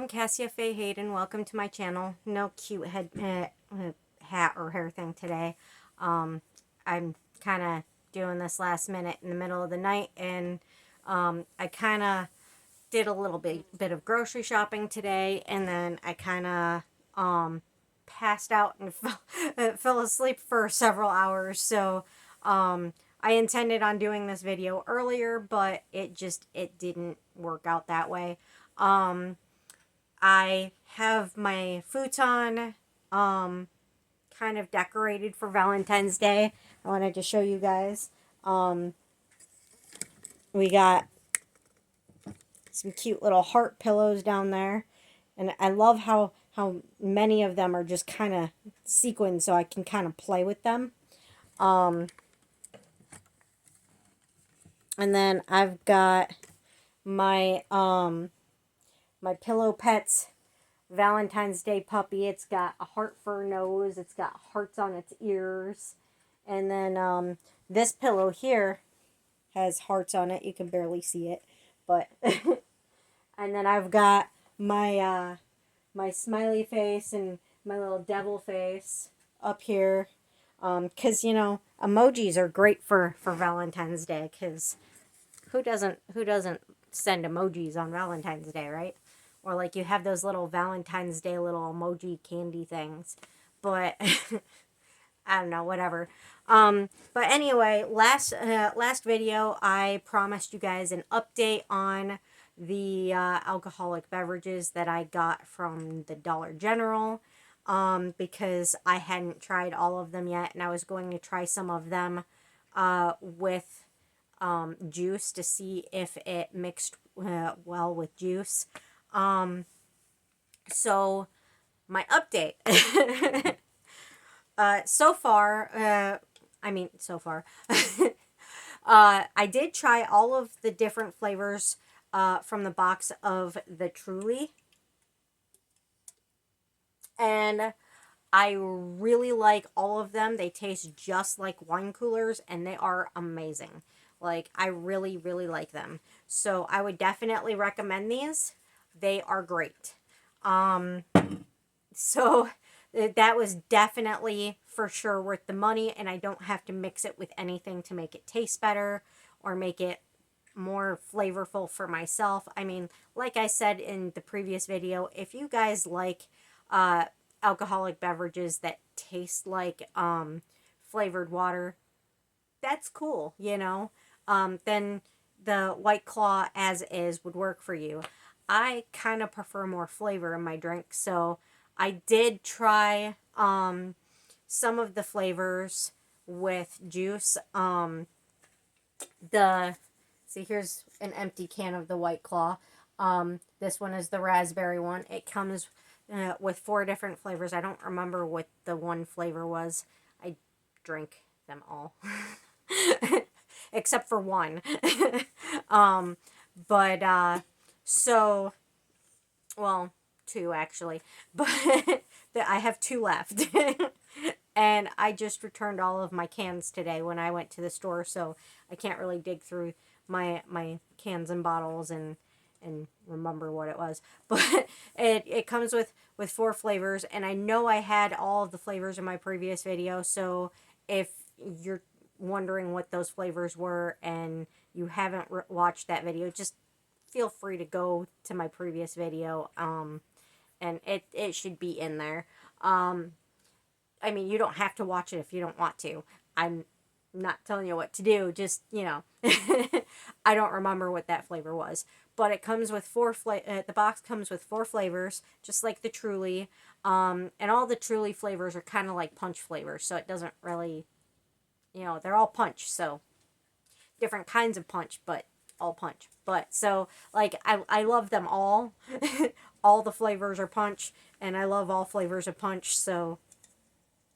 I'm Cassia Faye Hayden. Welcome to my channel. No cute hat or hair thing today. I'm kind of doing this last minute in the middle of the night, and I kind of did a little bit of grocery shopping today, and then I kind of passed out and fell asleep for several hours. So I intended on doing this video earlier, but it didn't work out that way. I have my futon kind of decorated for Valentine's Day. I wanted to show you guys. We got some cute little heart pillows down there. And I love how many of them are just kind of sequined so I can kind of play with them. And then I've got my my Pillow Pets Valentine's Day puppy. It's got a heart for a nose. It's got hearts on its ears. And then this pillow here has hearts on it. You can barely see it, but and then I've got my my smiley face and my little devil face up here, because emojis are great for Valentine's Day, because who doesn't send emojis on Valentine's Day, right? Or like you have those little Valentine's Day little emoji candy things. But I don't know, whatever. But anyway, last video I promised you guys an update on the alcoholic beverages that I got from the Dollar General, because I hadn't tried all of them yet, and I was going to try some of them with juice to see if it mixed well with juice. So my update. So far, I did try all of the different flavors from the box of the Truly, and I really like all of them. They taste just like wine coolers, and they are amazing. Like, I really, really like them. So I would definitely recommend these. They are great. So that was definitely for sure worth the money, and I don't have to mix it with anything to make it taste better or make it more flavorful for myself. I mean, like I said in the previous video, if you guys like alcoholic beverages that taste like flavored water, that's cool, then the White Claw as is would work for you. I kind of prefer more flavor in my drink, so I did try some of the flavors with juice. Here's an empty can of the White Claw. This one is the raspberry one. It comes with 4 different flavors. I don't remember what the one flavor was. I drink them all. Except for one. So, well, 2 actually, but I have 2 left. And I just returned all of my cans today when I went to the store, so I can't really dig through my cans and bottles and remember what it was. But it comes with 4 flavors, and I know I had all of the flavors in my previous video, so if you're wondering what those flavors were and you haven't watched that video, just feel free to go to my previous video, and it should be in there. I mean, you don't have to watch it if you don't want to. I'm not telling you what to do, just, I don't remember what that flavor was. But it comes with 4 the box comes with 4 flavors, just like the Truly. And all the Truly flavors are kind of like punch flavors, so it doesn't really, they're all punch, so different kinds of punch, but all punch. But so, like, I love them all. All the flavors are punch, and I love all flavors of punch, so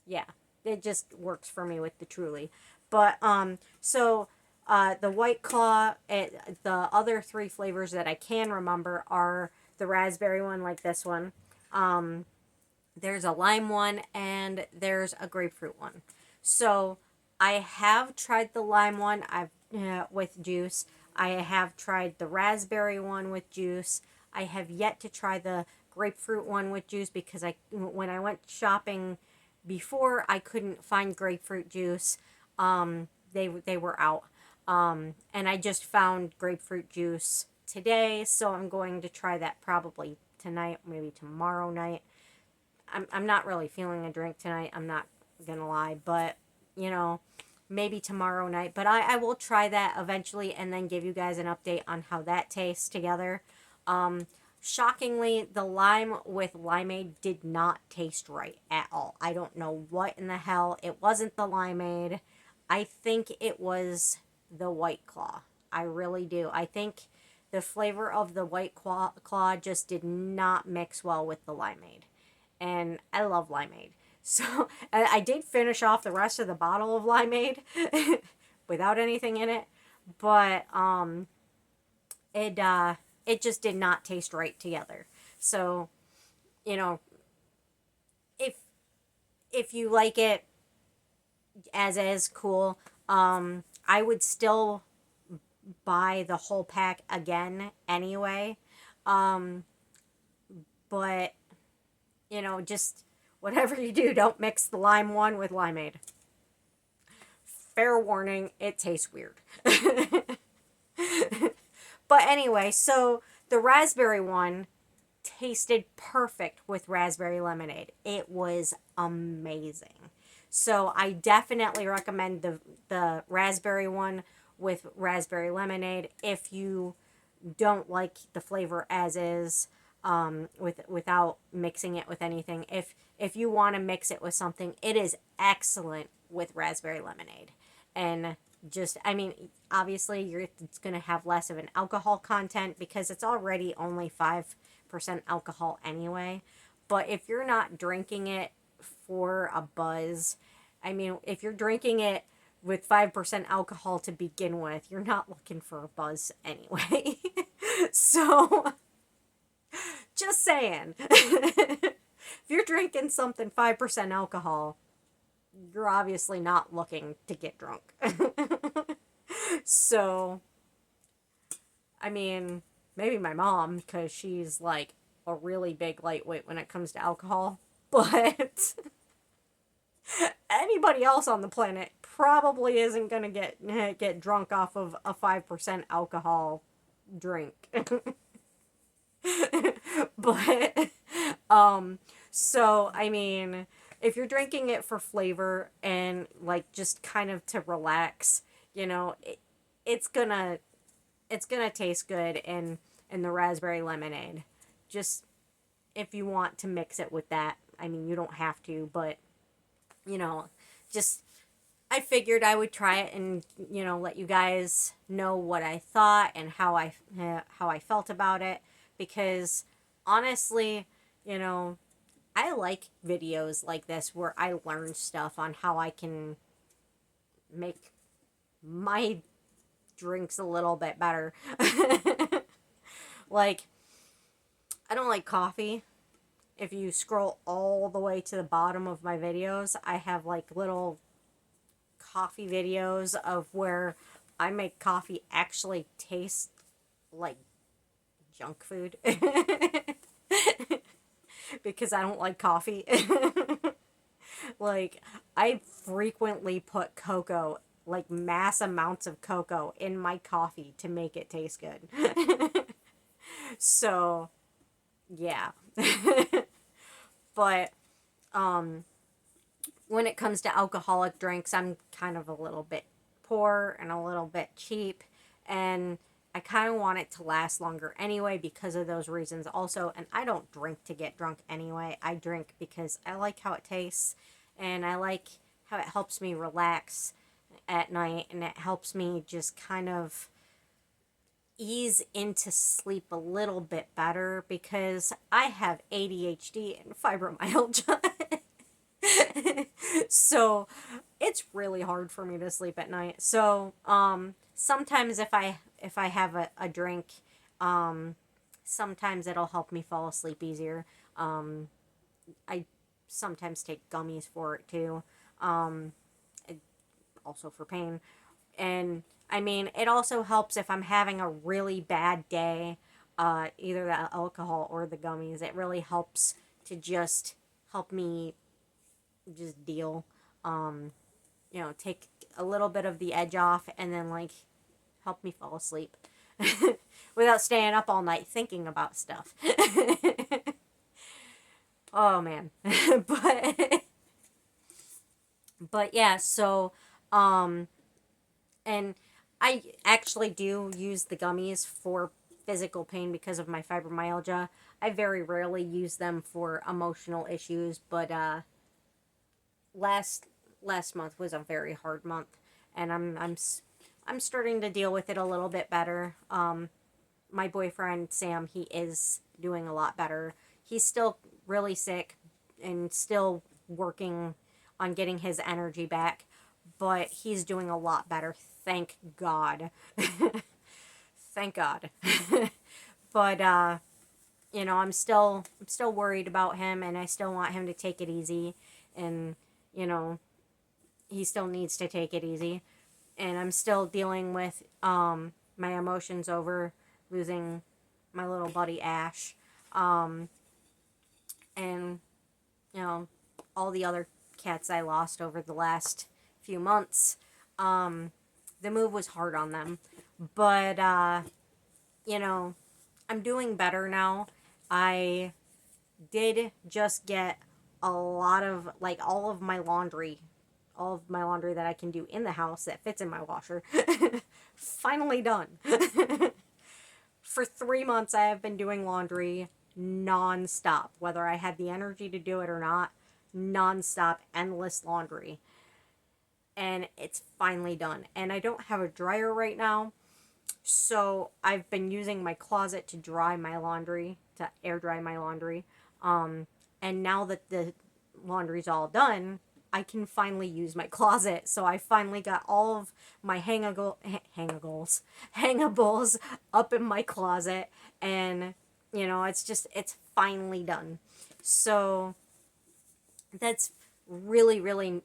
yeah, it just works for me with the Truly. But the White Claw, the other 3 flavors that I can remember are the raspberry one, like this one. There's a lime one, and there's a grapefruit one. So I have tried the lime one with juice. I have tried the raspberry one with juice. I have yet to try the grapefruit one with juice because when I went shopping before, I couldn't find grapefruit juice. They were out. And I just found grapefruit juice today, so I'm going to try that probably tonight, maybe tomorrow night. I'm not really feeling a drink tonight, I'm not gonna lie, but you know, maybe tomorrow night. But I will try that eventually and then give you guys an update on how that tastes together. Shockingly, the lime with limeade did not taste right at all. I don't know what in the hell. It wasn't the limeade. I think it was the White Claw. I really do. I think the flavor of the White Claw just did not mix well with the limeade. And I love limeade. So I did finish off the rest of the bottle of limeade without anything in it, but it just did not taste right together. So, you know, if if you like it as is, cool. I would still buy the whole pack again anyway. Um, but just whatever you do, don't mix the lime one with limeade. Fair warning, it tastes weird. But anyway, so the raspberry one tasted perfect with raspberry lemonade. It was amazing. So I definitely recommend the raspberry one with raspberry lemonade if you don't like the flavor as is, without mixing it with anything. If you want to mix it with something, it is excellent with raspberry lemonade. And just, I mean, obviously it's going to have less of an alcohol content because it's already only 5% alcohol anyway. But if you're not drinking it for a buzz, I mean, if you're drinking it with 5% alcohol to begin with, you're not looking for a buzz anyway. So, just saying. If you're drinking something 5% alcohol, you're obviously not looking to get drunk. So, I mean, maybe my mom, because she's like a really big lightweight when it comes to alcohol. But anybody else on the planet probably isn't going to get drunk off of a 5% alcohol drink. But so I mean, if you're drinking it for flavor and like just kind of to relax, it's gonna taste good in the raspberry lemonade. Just if you want to mix it with that, I mean, you don't have to, but just I figured I would try it and let you guys know what I thought and how I felt about it, because honestly, I like videos like this where I learn stuff on how I can make my drinks a little bit better. Like, I don't like coffee. If you scroll all the way to the bottom of my videos, I have like little coffee videos of where I make coffee actually taste like junk food. Because I don't like coffee. Like, I frequently put cocoa, like mass amounts of cocoa, in my coffee to make it taste good. So, yeah. But, when it comes to alcoholic drinks, I'm kind of a little bit poor and a little bit cheap. And I kind of want it to last longer anyway because of those reasons also. And I don't drink to get drunk anyway. I drink because I like how it tastes and I like how it helps me relax at night, and it helps me just kind of ease into sleep a little bit better because I have ADHD and fibromyalgia. So it's really hard for me to sleep at night. So sometimes if I have a drink, sometimes it'll help me fall asleep easier. I sometimes take gummies for it too, also for pain. And I mean, it also helps if I'm having a really bad day. either the alcohol or the gummies. It really helps to just help me just deal. Um, take a little bit of the edge off and then like help me fall asleep without staying up all night thinking about stuff. Oh man. but but yeah, so um and I actually do use the gummies for physical pain because of my fibromyalgia. I very rarely use them for emotional issues, but last last month was a very hard month, and I'm starting to deal with it a little bit better. My boyfriend Sam, he is doing a lot better. He's still really sick and still working on getting his energy back, but he's doing a lot better. Thank God. Thank God. But I'm still worried about him, and I still want him to take it easy, and you know, he still needs to take it easy. And I'm still dealing with my emotions over losing my little buddy Ash, um, and you know all the other cats I lost over the last few months. Um, the move was hard on them, but you know I'm doing better now. I did just get a lot of like all of my laundry that I can do in the house that fits in my washer. Finally done. For 3 months, I have been doing laundry nonstop, whether I had the energy to do it or not. Nonstop, endless laundry. And it's finally done. And I don't have a dryer right now, so I've been using my closet to dry my laundry, to air dry my laundry. Um, and now that the laundry's all done, I can finally use my closet. So I finally got all of my hangables up in my closet, and it's finally done. So that's really really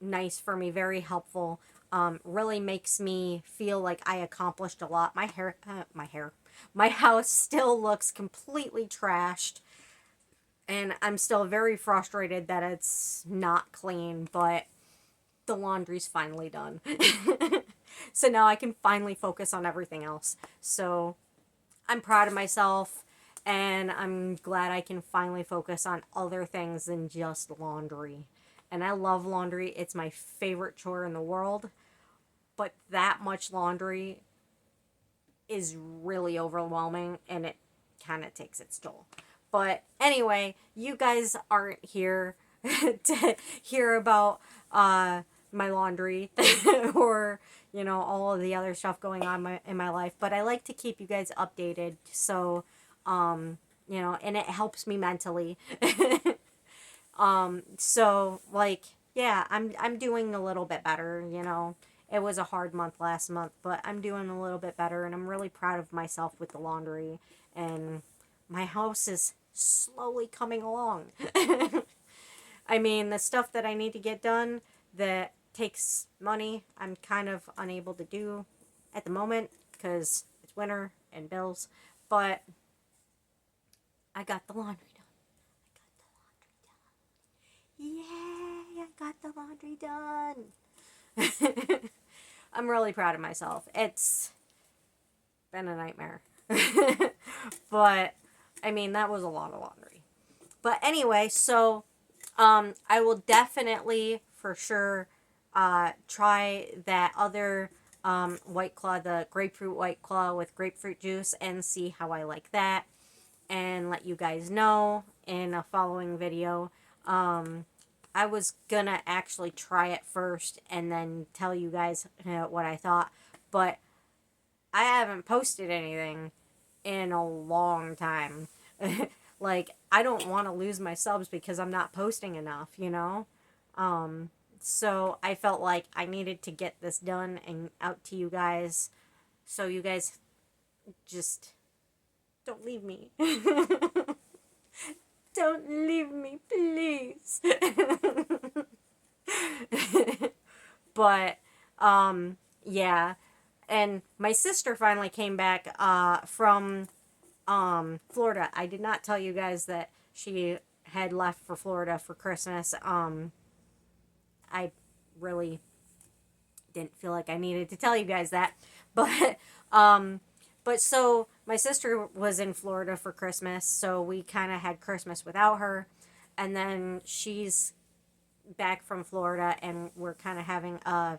nice for me, very helpful. Really makes me feel like I accomplished a lot. My house still looks completely trashed, and I'm still very frustrated that it's not clean, but the laundry's finally done. So now I can finally focus on everything else. So I'm proud of myself, and I'm glad I can finally focus on other things than just laundry. And I love laundry, it's my favorite chore in the world, but that much laundry is really overwhelming, and it kind of takes its toll. But anyway, you guys aren't here to hear about my laundry or all of the other stuff going on in my life, but I like to keep you guys updated, so and it helps me mentally. So like, yeah, I'm doing a little bit better. It was a hard month last month, but I'm doing a little bit better, and I'm really proud of myself with the laundry, and my house is slowly coming along. I mean, the stuff that I need to get done that takes money, I'm kind of unable to do at the moment because it's winter and bills, but I got the laundry done. Yay, I got the laundry done. I'm really proud of myself. It's been a nightmare. But, I mean, that was a lot of laundry. But anyway, so I will definitely, for sure, try that other White Claw, the grapefruit White Claw with grapefruit juice, and see how I like that. And let you guys know in a following video. I was gonna actually try it first and then tell you guys what I thought, but I haven't posted anything in a long time. Like, I don't want to lose my subs because I'm not posting enough. So I felt like I needed to get this done and out to you guys, so you guys just don't leave me. Don't leave me, please. But yeah, and my sister finally came back from Florida. I did not tell you guys that she had left for Florida for Christmas. I really didn't feel like I needed to tell you guys that. But um but so my sister was in Florida for Christmas, so we kind of had Christmas without her. And then she's back from Florida, and we're kind of having a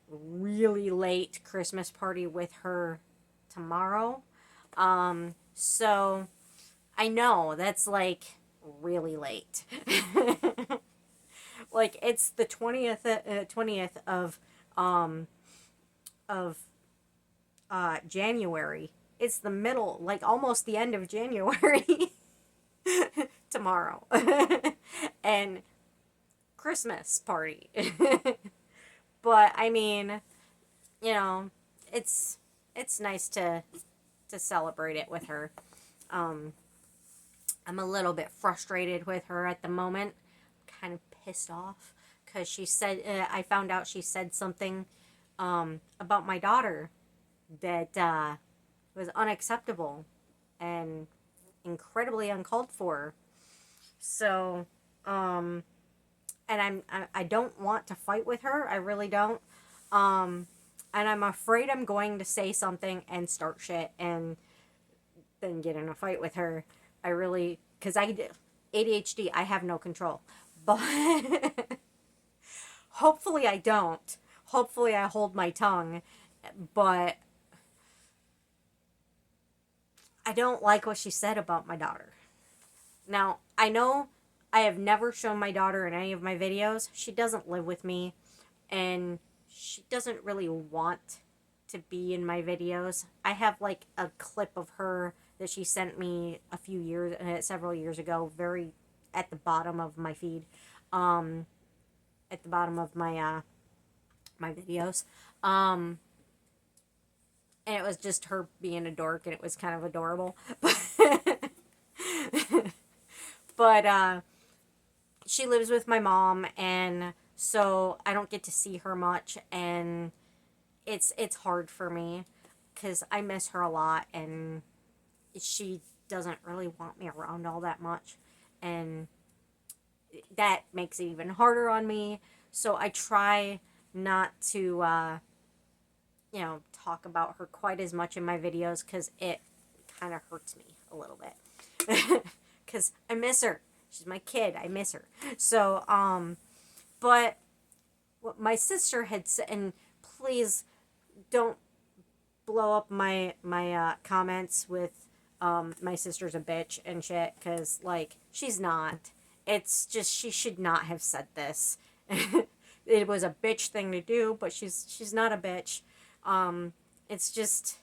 really late Christmas party with her tomorrow. So I know that's like really late. Like it's the 20th um of January. It's the middle, like almost the end of January tomorrow. And Christmas party. But I mean, you know, it's nice to celebrate it with her. Um I'm a little bit frustrated with her at the moment. Kind of pissed off because she said I found out she said something about my daughter that was unacceptable and incredibly uncalled for. So, and I don't want to fight with her. I really don't. And I'm afraid I'm going to say something and start shit and then get in a fight with her. I really, because ADHD, I have no control. But hopefully I don't. Hopefully I hold my tongue. But I don't like what she said about my daughter. Now, I know I have never shown my daughter in any of my videos. She doesn't live with me, and she doesn't really want to be in my videos. I have like a clip of her that she sent me several years ago, very at the bottom of my feed, at the bottom of my videos, and it was just her being a dork, and it was kind of adorable, but she lives with my mom, and so I don't get to see her much, and it's hard for me because I miss her a lot, and she doesn't really want me around all that much, and that makes it even harder on me. So I try not to talk about her quite as much in my videos because it kind of hurts me a little bit because I miss her. She's my kid. I miss her. So but what my sister had said, and please don't blow up my comments with my sister's a bitch and shit, because like she's not. It's just she should not have said this. It was a bitch thing to do, but she's not a bitch. It's just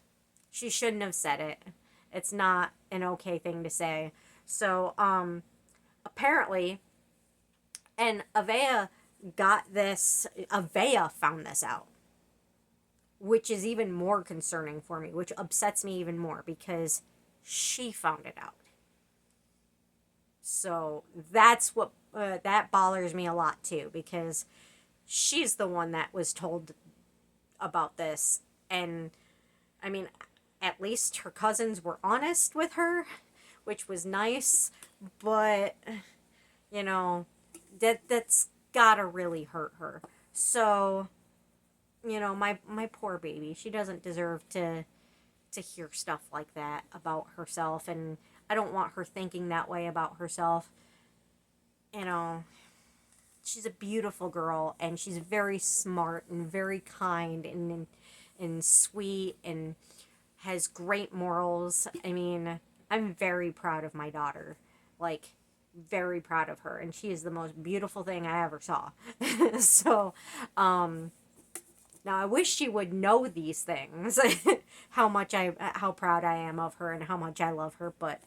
she shouldn't have said it. It's not an okay thing to say. So apparently, and Avea found this out, which is even more concerning for me, which upsets me even more because she found it out. So that's what that bothers me a lot too, because she's the one that was told about this, and I mean, at least her cousins were honest with her, which was nice, but you know, that's gotta really hurt her. So, my poor baby, she doesn't deserve to hear stuff like that about herself, and I don't want her thinking that way about herself. You know, she's a beautiful girl, and she's very smart and very kind and sweet and has great morals. I mean, I'm very proud of my daughter. Like, very proud of her, and she is the most beautiful thing I ever saw. So, now I wish she would know these things, how proud I am of her and how much I love her, but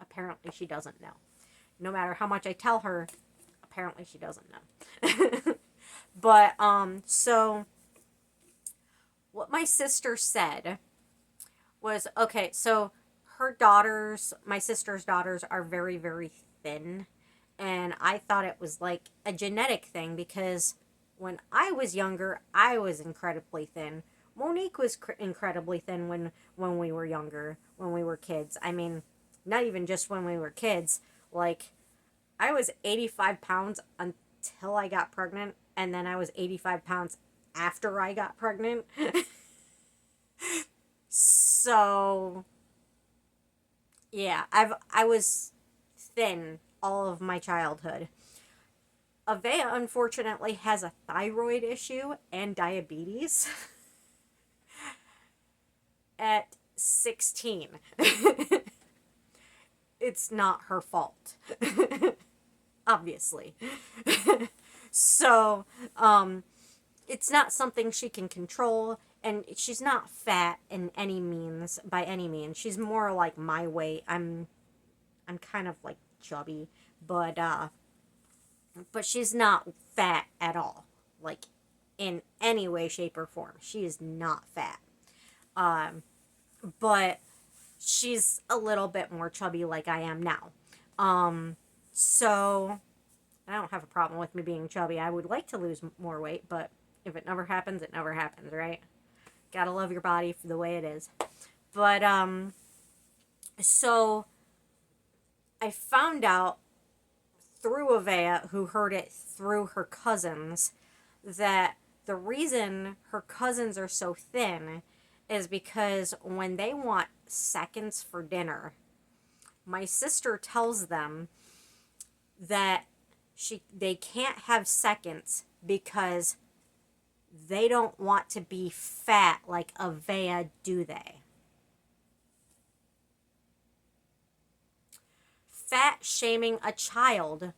apparently she doesn't know. No matter how much I tell her, apparently she doesn't know. But so what my sister said was, okay, so my sister's daughters are very, very thin, and I thought it was like a genetic thing because when I was younger, I was incredibly thin, Monique was incredibly thin when we were younger, when we were kids. I mean, not even just when we were kids. Like, I was 85 pounds until I got pregnant, and then I was 85 pounds after I got pregnant. So, yeah, I was thin all of my childhood. Avea unfortunately has a thyroid issue and diabetes at 16. It's not her fault, obviously. So, it's not something she can control, and she's not fat in any means, by any means. She's more like my weight. I'm kind of like chubby, but but she's not fat at all. Like, in any way, shape, or form. She is not fat. Um, but she's a little bit more chubby like I am now. So I don't have a problem with me being chubby. I would like to lose more weight, but if it never happens, it never happens, right? Gotta love your body for the way it is. But so I found out through Avea, who heard it through her cousins, that the reason her cousins are so thin is because when they want seconds for dinner, my sister tells them that they can't have seconds because they don't want to be fat like Avea, do they? Fat shaming a child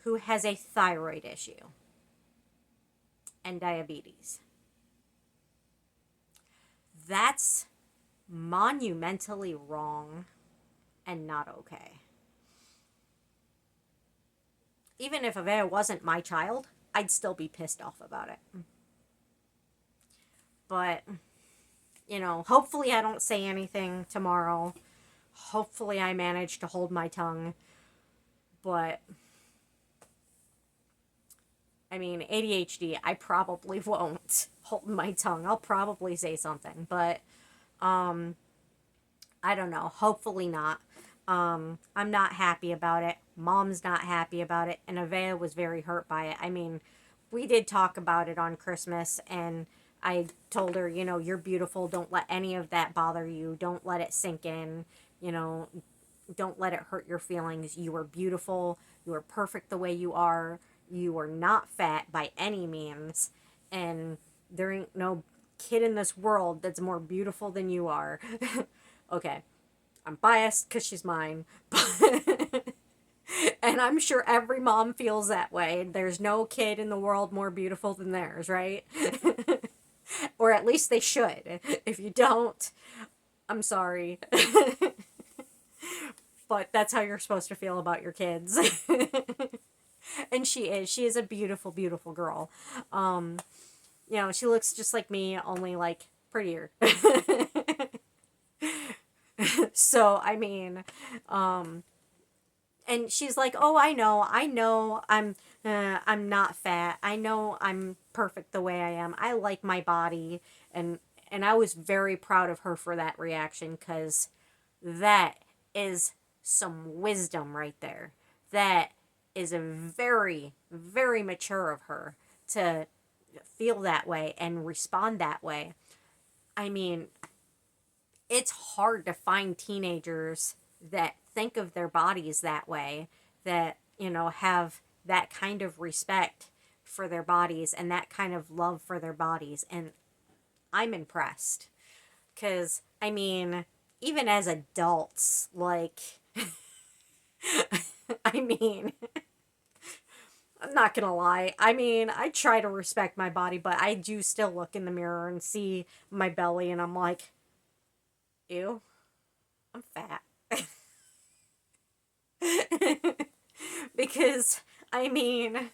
who has a thyroid issue and diabetes. That's monumentally wrong and not okay. Even if Avea wasn't my child, I'd still be pissed off about it. But, hopefully I don't say anything tomorrow. Hopefully I manage to hold my tongue. But, I mean, ADHD, I probably won't hold my tongue. I'll probably say something. But, I don't know. Hopefully not. I'm not happy about it. Mom's not happy about it. And Avea was very hurt by it. I mean, we did talk about it on Christmas, and I told her, you're beautiful. Don't let any of that bother you. Don't let it sink in. You know, don't let it hurt your feelings. You are beautiful. You are perfect the way you are. You are not fat by any means. And there ain't no kid in this world that's more beautiful than you are. Okay, I'm biased because she's mine. And I'm sure every mom feels that way. There's no kid in the world more beautiful than theirs, right? Or at least they should. If you don't, I'm sorry. But that's how you're supposed to feel about your kids. And she is. She is a beautiful, beautiful girl. She looks just like me, only like prettier. So, I mean, and she's like, "Oh, I know, I'm not fat. I know I'm perfect the way I am. I like my body." And I was very proud of her for that reaction, because that is some wisdom right there. That is a very, very mature of her to feel that way and respond that way. I mean, it's hard to find teenagers that think of their bodies that way, that, have that kind of respect for their bodies and that kind of love for their bodies. And I'm impressed. Because, I mean, even as adults, like, I mean, I'm not gonna lie. I mean, I try to respect my body, but I do still look in the mirror and see my belly, and I'm like, ew, I'm fat. Because, I mean,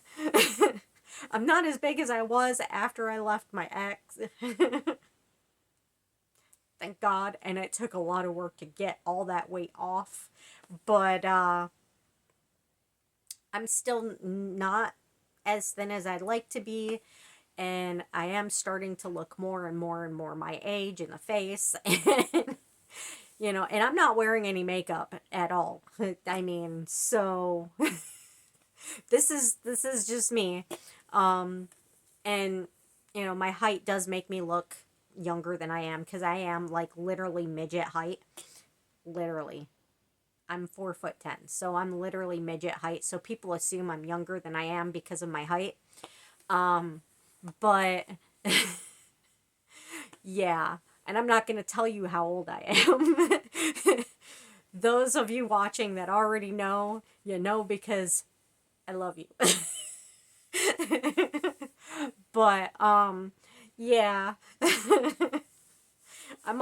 I'm not as big as I was after I left my ex. Thank God. And it took a lot of work to get all that weight off. But I'm still not as thin as I'd like to be. and I am starting to look more and more and more my age in the face. And and I'm not wearing any makeup at all. I mean, so this is just me. Um and my height does make me look younger than I am, because I am like literally midget height. Literally. I'm 4'10", so I'm literally midget height. So people assume I'm younger than I am because of my height. Um, but yeah, and I'm not going to tell you how old I am. Those of you watching that already know, you know, because I love you. But yeah. I'm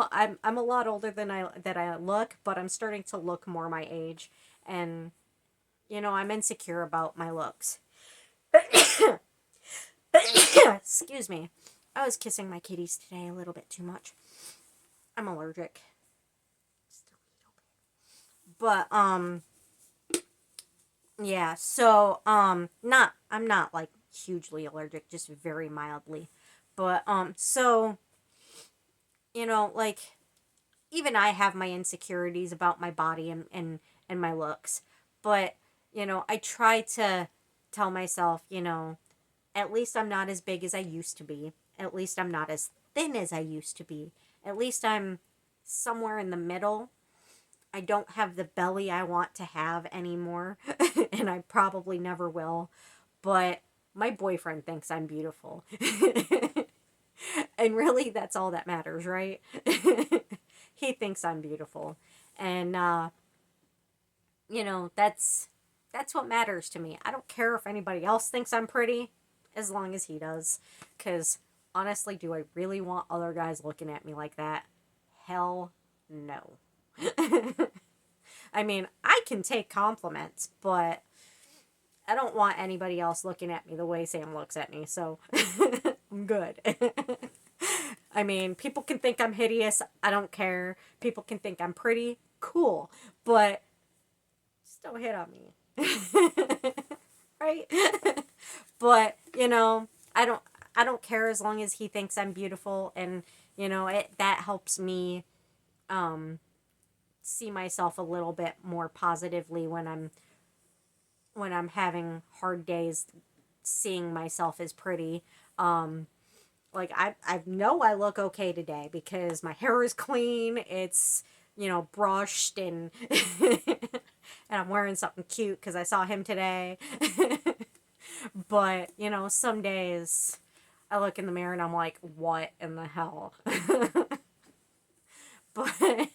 a lot older than I look, but I'm starting to look more my age, and I'm insecure about my looks. Excuse me. I was kissing my kitties today a little bit too much. I'm allergic. But yeah, so not I'm not like hugely allergic, just very mildly. But so, like, even I have my insecurities about my body and my looks. But, I try to tell myself, at least I'm not as big as I used to be. At least I'm not as thin as I used to be. At least I'm somewhere in the middle. I don't have the belly I want to have anymore, and I probably never will. But my boyfriend thinks I'm beautiful. And really, that's all that matters, right? He thinks I'm beautiful. And, that's what matters to me. I don't care if anybody else thinks I'm pretty, as long as he does. Because, honestly, do I really want other guys looking at me like that? Hell no. I mean, I can take compliments, but I don't want anybody else looking at me the way Sam looks at me, so I'm good. I mean, people can think I'm hideous. I don't care. People can think I'm pretty. Cool. But just don't hit on me. Right? But, I don't care, as long as he thinks I'm beautiful, and that helps me um see myself a little bit more positively when I'm having hard days, seeing myself as pretty. Um, like, I know I look okay today because my hair is clean. It's brushed, and and I'm wearing something cute because I saw him today. But some days I look in the mirror and I'm like, what in the hell? But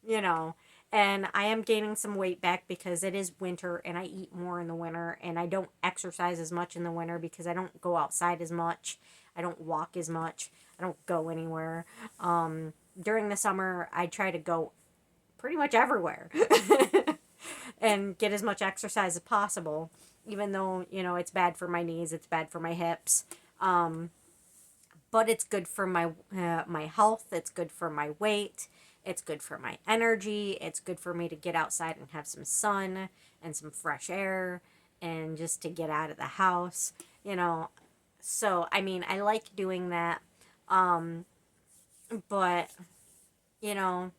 you know. And I am gaining some weight back because it is winter and I eat more in the winter, and I don't exercise as much in the winter because I don't go outside as much. I don't walk as much. I don't go anywhere. During the summer, I try to go pretty much everywhere and get as much exercise as possible, even though, it's bad for my knees, it's bad for my hips. Um, but it's good for my health. It's good for my weight. It's good for my energy. It's good for me to get outside and have some sun and some fresh air, and just to get out of the house. You know, so I mean, I like doing that. Um, but you know,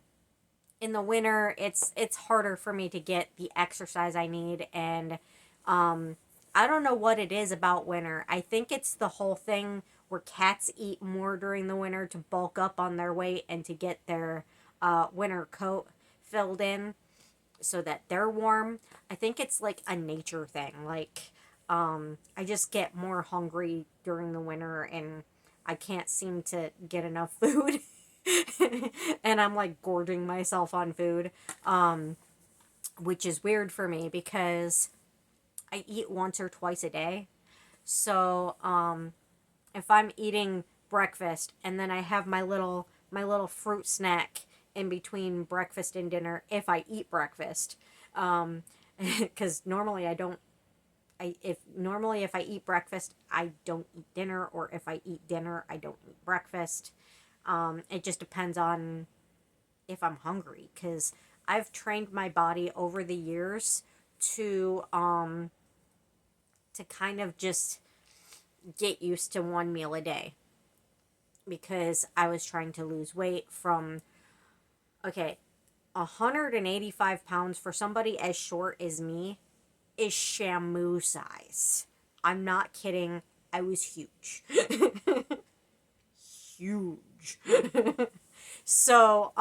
in the winter, it's harder for me to get the exercise I need, and um, I don't know what it is about winter. I think it's the whole thing where cats eat more during the winter to bulk up on their weight and to get their winter coat filled in so that they're warm. I think it's like a nature thing. Like, I just get more hungry during the winter, and I can't seem to get enough food. And I'm like gorging myself on food, which is weird for me because I eat once or twice a day. So, if I'm eating breakfast and then I have my little fruit snack in between breakfast and dinner, if I eat breakfast, because normally I don't. If I eat breakfast, I don't eat dinner, or if I eat dinner, I don't eat breakfast. It just depends on if I'm hungry, because I've trained my body over the years to to kind of just get used to one meal a day because I was trying to lose weight from, okay, 185 pounds for somebody as short as me is Shamu size. I'm not kidding. I was huge. Huge. So,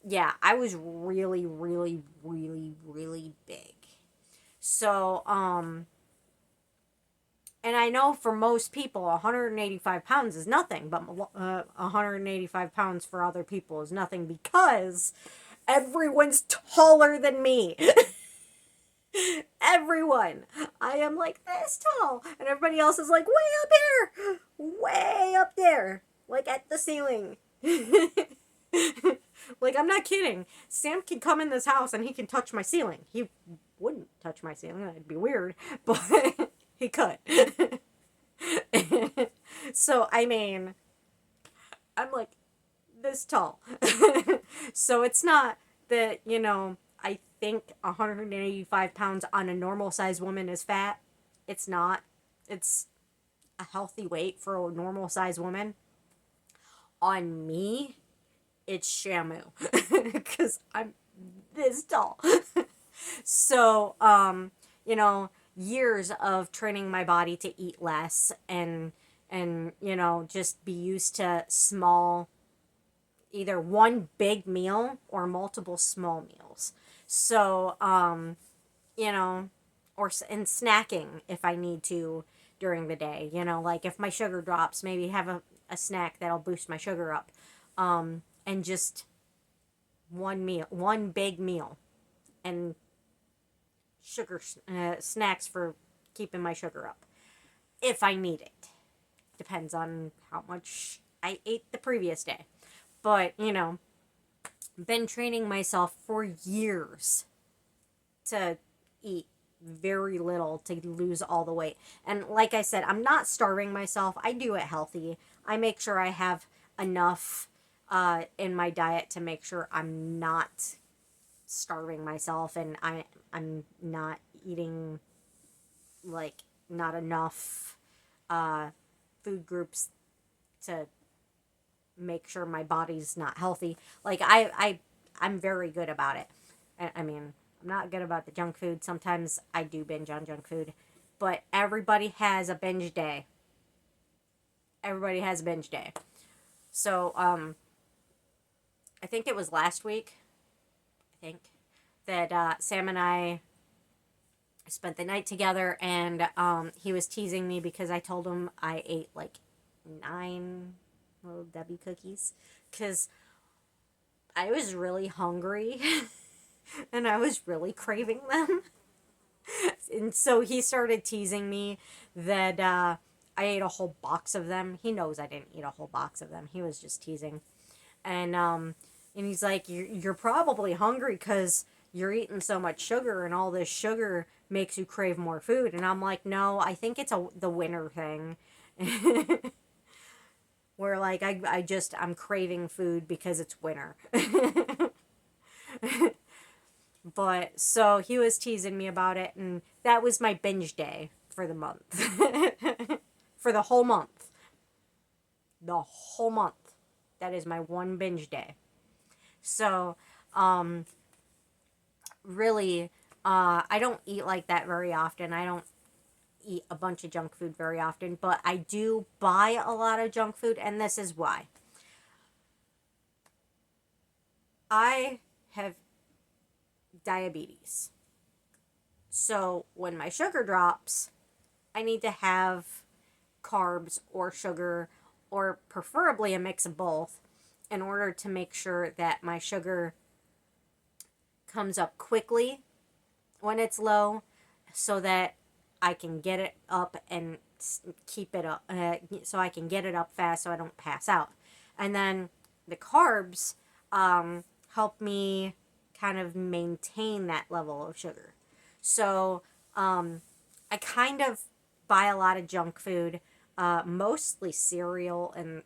yeah, I was really, really, really, really big. So, and I know for most people, 185 pounds is nothing, but 185 pounds for other people is nothing because everyone's taller than me. Everyone. I am like this tall, and everybody else is like way up here, way up there, like at the ceiling. Like, I'm not kidding. Sam can come in this house and he can touch my ceiling. He wouldn't touch my ceiling, that'd be weird, but he could. So, I mean, I'm like this tall. So, it's not that, I think 185 pounds on a normal sized woman is fat. It's not. It's a healthy weight for a normal sized woman. On me, it's Shamu because I'm this tall. So, years of training my body to eat less and just be used to small, either one big meal or multiple small meals. So, you know, and snacking if I need to during the day. Like if my sugar drops, maybe have a snack that'll boost my sugar up. And just one meal, one big meal, and sugar snacks for keeping my sugar up if I need it. Depends on how much I ate the previous day. But, been training myself for years to eat very little to lose all the weight. And like I said, I'm not starving myself. I do it healthy. I make sure I have enough in my diet to make sure I'm not starving myself and I'm not eating like not enough food groups to make sure my body's not healthy. Like I'm very good about it. I mean, I'm not good about the junk food. Sometimes I do binge on junk food, but everybody has a binge day. Everybody has a binge day. So, I think it was last week, that Sam and I spent the night together, and he was teasing me because I told him I ate like 9 little Debbie cookies because I was really hungry and I was really craving them. And so he started teasing me that I ate a whole box of them. He knows I didn't eat a whole box of them. He was just teasing. And he's like, you're probably hungry because you're eating so much sugar and all this sugar makes you crave more food. And I'm like, no, I think it's the winter thing. Where like I'm craving food because it's winter. But so he was teasing me about it, and that was my binge day for the month. For the whole month. The whole month. That is my one binge day. So, really, I don't eat like that very often. I don't eat a bunch of junk food very often, but I do buy a lot of junk food, and this is why. I have diabetes. So when my sugar drops, I need to have carbs or sugar or preferably a mix of both in order to make sure that my sugar comes up quickly when it's low so that I can get it up and keep it up so I can get it up fast so I don't pass out. And then the carbs help me kind of maintain that level of sugar. So I kind of buy a lot of junk food, mostly cereal and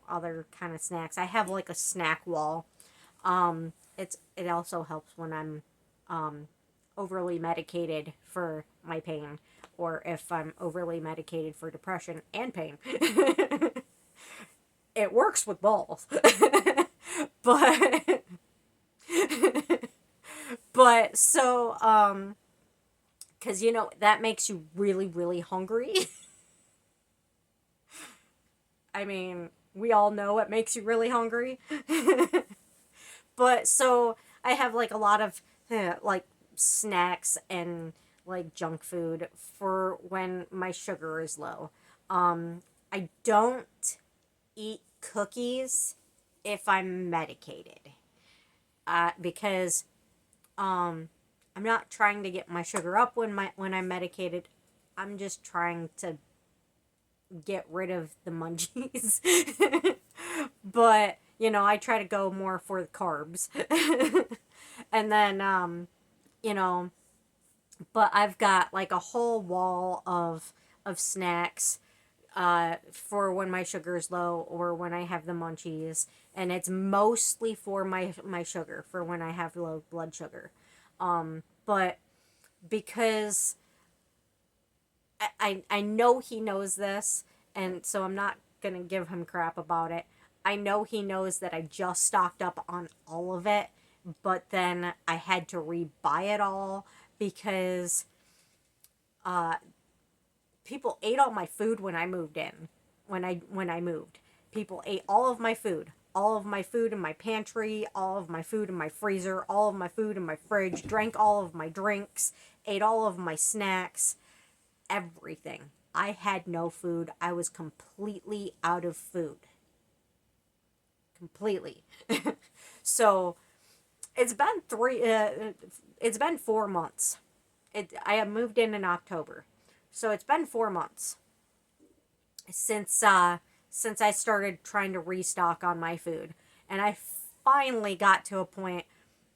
other kind of snacks. I have like a snack wall. It also helps when I'm overly medicated for my pain, or if I'm overly medicated for depression and pain. It works with both. but but so cuz that makes you really really hungry. I mean, we all know it makes you really hungry. But so I have like a lot of like snacks and like junk food for when my sugar is low. I don't eat cookies if I'm medicated. Because I'm not trying to get my sugar up when I'm medicated. I'm just trying to get rid of the munchies. But, I try to go more for the carbs. And then you know, but I've got like a whole wall of snacks for when my sugar is low or when I have the munchies, and it's mostly for my sugar for when I have low blood sugar. But because I know he knows this, and so I'm not gonna give him crap about it. I know he knows that I just stocked up on all of it, but then I had to rebuy it all because uh, people ate all my food when I moved in. When I moved, people ate all of my food in my pantry, all of my food in my freezer, all of my food in my fridge, drank all of my drinks, ate all of my snacks, everything. I had no food. I was completely out of food. Completely. So it's been it's been 4 months. I have moved in October, so it's been 4 months since I started trying to restock on my food, and I finally got to a point,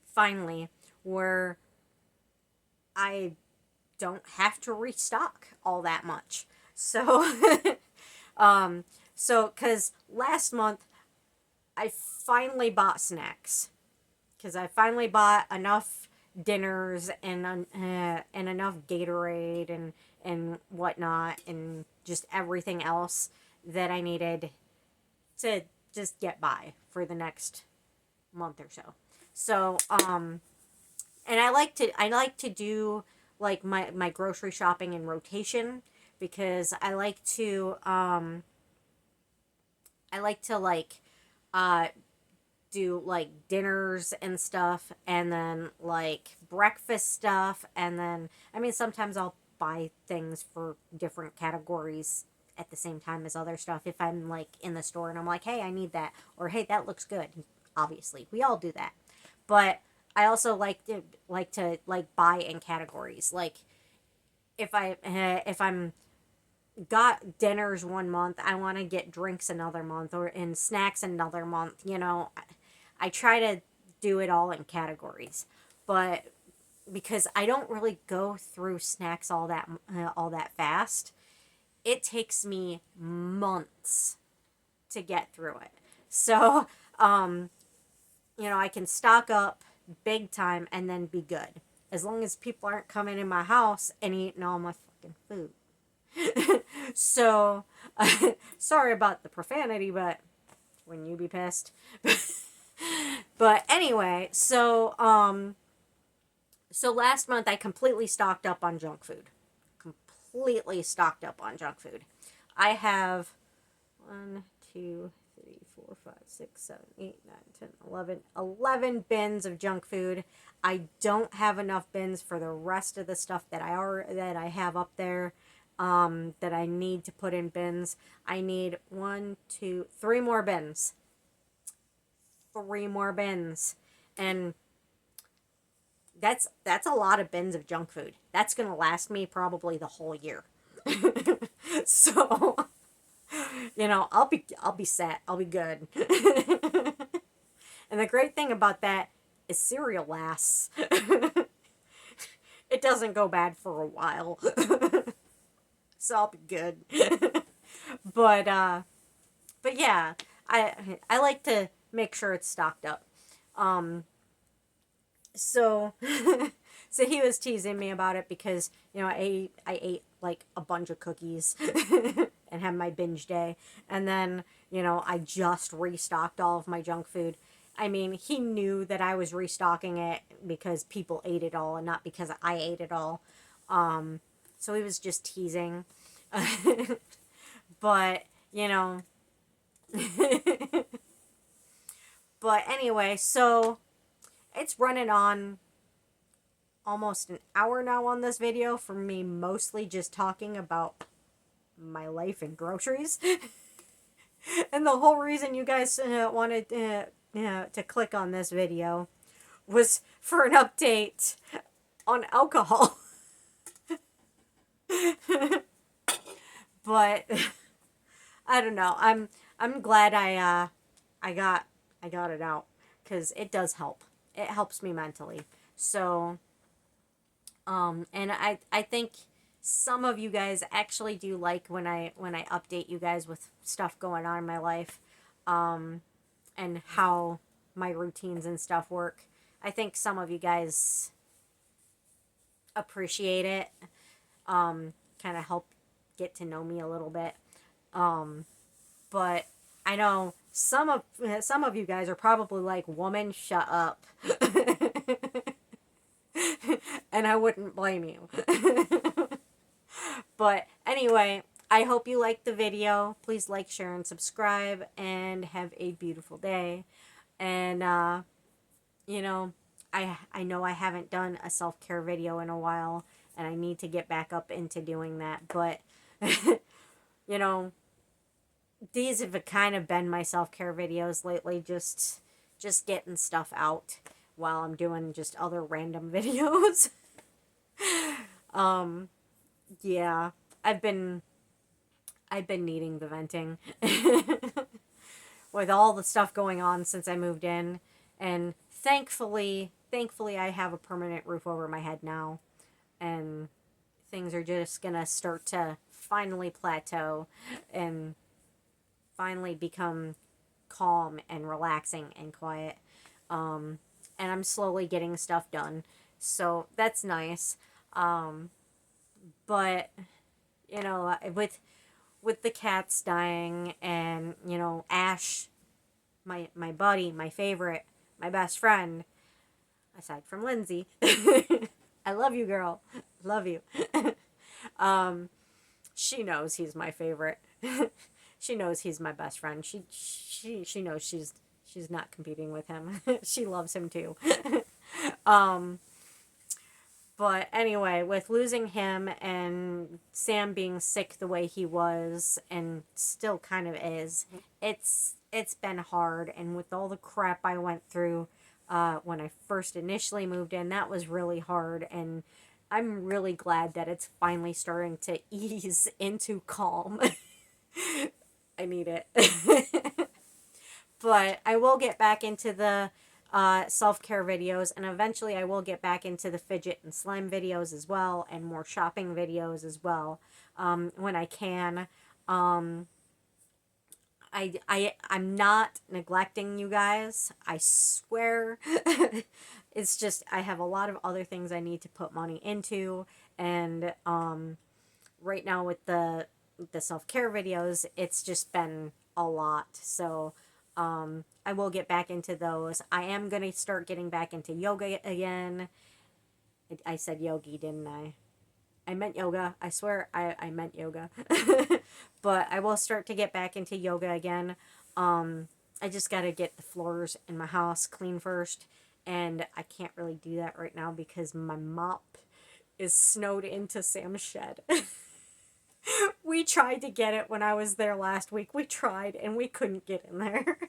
finally, where I don't have to restock all that much. So, because last month I finally bought snacks, because I finally bought enough dinners and enough Gatorade and whatnot and just everything else that I needed to just get by for the next month or so. So and I like to do like my grocery shopping in rotation, because I like to like uh do like dinners and stuff, and then like breakfast stuff, and then I mean sometimes I'll buy things for different categories at the same time as other stuff if I'm like in the store and I'm like, hey, I need that, or hey, that looks good. Obviously we all do that, but I also like buy in categories. Like if I'm got dinners one month, I want to get drinks another month, or in snacks another month. I try to do it all in categories, but because I don't really go through snacks all that fast, it takes me months to get through it. So, I can stock up big time and then be good. As long as people aren't coming in my house and eating all my fucking food. So, sorry about the profanity, but wouldn't you be pissed? But anyway, so last month I completely stocked up on junk food. Completely stocked up on junk food. I have 1, 2, 3, 4, 5, 6, 7, 8, 9, 10, 11 bins of junk food. I don't have enough bins for the rest of the stuff that I have up there, that I need to put in bins. I need 1, 2, 3 more bins. 3 more bins. And that's a lot of bins of junk food. That's gonna last me probably the whole year. So, I'll be set. I'll be good. And the great thing about that is cereal lasts. It doesn't go bad for a while. So I'll be good. But yeah, I like to make sure it's stocked up. So so he was teasing me about it because I ate like a bunch of cookies and have my binge day. And then, I just restocked all of my junk food. I mean, he knew that I was restocking it because people ate it all and not because I ate it all. So he was just teasing. But, but anyway, so it's running on almost an hour now on this video for me mostly just talking about my life and groceries. And the whole reason you guys wanted to click on this video was for an update on alcohol. But I don't know. I'm glad I got it out because it does help. It helps me mentally. So and I think some of you guys actually do like when I update you guys with stuff going on in my life, and how my routines and stuff work. I think some of you guys appreciate it. Kind of help get to know me a little bit. But I know some of you guys are probably like, "Woman, shut up." And I wouldn't blame you. But anyway, I hope you liked the video. Please like, share, and subscribe, and have a beautiful day. And I know I haven't done a self-care video in a while, and I need to get back up into doing that. But these have kind of been my self-care videos lately, just getting stuff out while I'm doing just other random videos. Yeah, I've been needing the venting with all the stuff going on since I moved in, and thankfully I have a permanent roof over my head now, and things are just gonna start to finally plateau and finally become calm and relaxing and quiet. And I'm slowly getting stuff done, so that's nice. But with the cats dying, and Ash, my buddy, my favorite, my best friend, aside from Lindsay. I love you, girl. Love you. She knows he's my favorite. She knows he's my best friend. She knows she's not competing with him. She loves him too. But anyway, with losing him and Sam being sick the way he was and still kind of is, it's been hard. And with all the crap I went through when I first initially moved in, that was really hard. And I'm really glad that it's finally starting to ease into calm. I need it. But I will get back into the self-care videos, and eventually I will get back into the fidget and slime videos as well, and more shopping videos as well, when I can. I'm not neglecting you guys, I swear. It's just I have a lot of other things I need to put money into, and right now with the self-care videos, it's just been a lot. So I will get back into those. I am going to start getting back into yoga again. I said yogi, didn't I? I meant yoga. I swear I meant yoga. But I will start to get back into yoga again. I just got to get the floors in my house clean first. And I can't really do that right now because my mop is snowed into Sam's shed. We tried to get it when I was there last week. We tried and we couldn't get in there.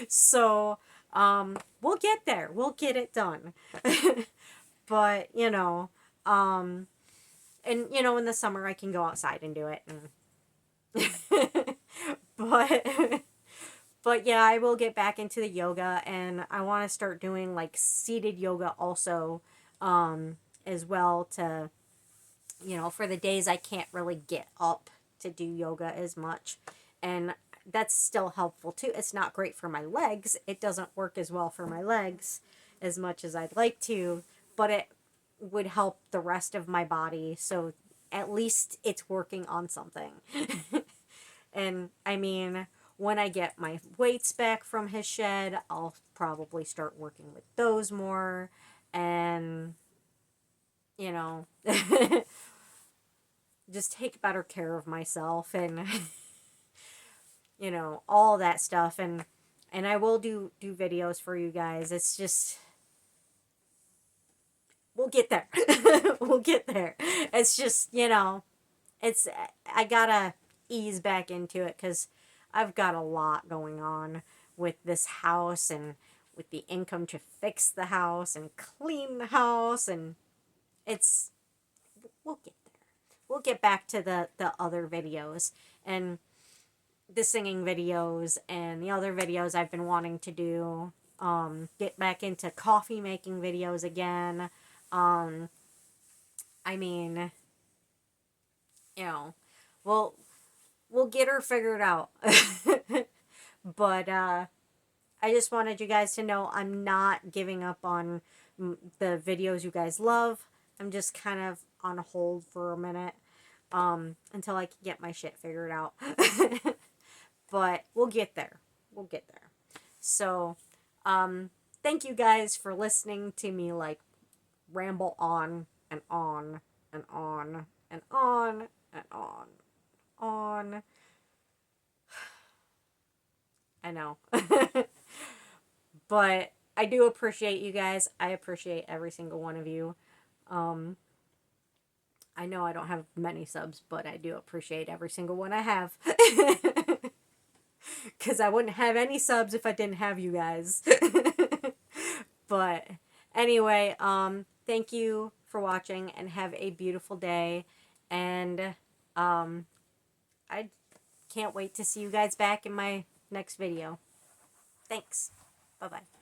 So, we'll get there. We'll get it done. But, and in the summer I can go outside and do it. And but yeah, I will get back into the yoga, and I want to start doing like seated yoga also, as well, to for the days I can't really get up to do yoga as much. And that's still helpful too. It's not great for my legs. It doesn't work as well for my legs as much as I'd like to, but would help the rest of my body. So at least it's working on something. And I mean, when I get my weights back from his shed, I'll probably start working with those more. And, you know, just take better care of myself and, you know, all that stuff. And I will do videos for you guys. It's just, we'll get there. We'll get there. It's just, you know, it's, I gotta ease back into it because I've got a lot going on with this house and with the income to fix the house and clean the house, and it's, we'll get there. We'll get back to the other videos and the singing videos and the other videos I've been wanting to do. Get back into coffee making videos again. Um, I mean, you know, we'll we'll get her figured out. But I just wanted you guys to know I'm not giving up on the videos you guys love. I'm just kind of on hold for a minute until I can get my shit figured out. But we'll get there. We'll get there. So, thank you guys for listening to me like ramble on and on and on and on and on. I know. But I do appreciate you guys. I appreciate every single one of you. Um, I know I don't have many subs, but I do appreciate every single one I have. Because I wouldn't have any subs if I didn't have you guys. But anyway, thank you for watching and have a beautiful day. And I can't wait to see you guys back in my next video. Thanks. Bye-bye.